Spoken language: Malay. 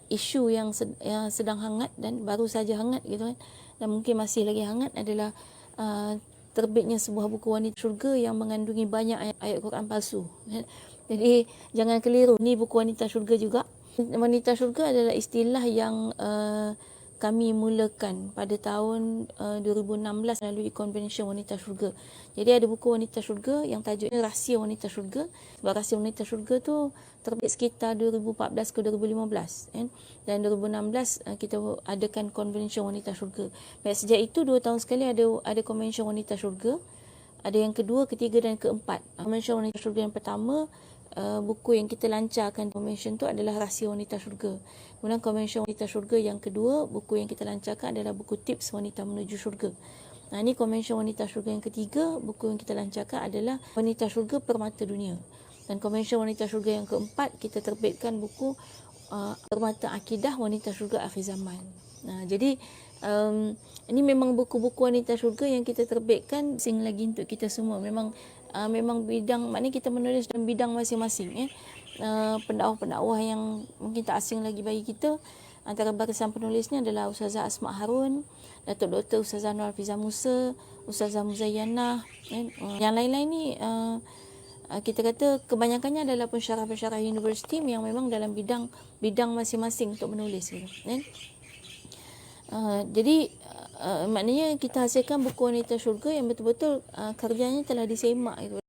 isu yang sedang hangat dan baru saja hangat gitu kan, dan mungkin masih lagi hangat adalah terbitnya sebuah buku Wanita Syurga yang mengandungi banyak ayat Quran palsu. Jadi jangan keliru, ni buku Wanita Syurga juga. Wanita Syurga adalah istilah yang kami mulakan pada tahun 2016 melalui Konvensyen Wanita Syurga. Jadi ada buku Wanita Syurga yang tajuknya Rahsia Wanita Syurga. Sebab Rahsia Wanita Syurga tu terbit sekitar 2014 ke 2015 kan? Dan 2016 kita adakan Konvensyen Wanita Syurga. Baik, sejak itu 2 tahun sekali ada Konvensyen Wanita Syurga. Ada yang kedua, ketiga dan keempat. Konvensyen Wanita Syurga yang pertama, buku yang kita lancarkan konvensyen tu adalah Rahsia Wanita Syurga. Kemudian Konvensyen Wanita Syurga yang kedua, buku yang kita lancarkan adalah buku Tips Wanita Menuju Syurga. Ini Konvensyen Wanita Syurga yang ketiga, buku yang kita lancarkan adalah Wanita Syurga Permata Dunia. Dan Konvensyen Wanita Syurga yang keempat, kita terbitkan buku Permata Akidah Wanita Syurga Akhir Zaman. Jadi ini memang buku-buku Wanita Syurga yang kita terbitkan sing lagi untuk kita semua. Memang bidang, maknanya kita menulis dalam bidang masing-masing. Pendakwah-pendakwah yang mungkin tak asing lagi bagi kita, antara barisan penulisnya adalah Ustazah Asma Harun, Datuk Dr. Ustazah Nur Hafizah Musa, Ustazah Muzayyanah. Yang lain-lain ni kita kata kebanyakannya adalah pensyarah-pensyarah universiti yang memang dalam bidang masing-masing untuk menulis gitu. Jadi maknanya kita hasilkan buku Wanita Syurga yang betul-betul karyanya telah disemak gitu.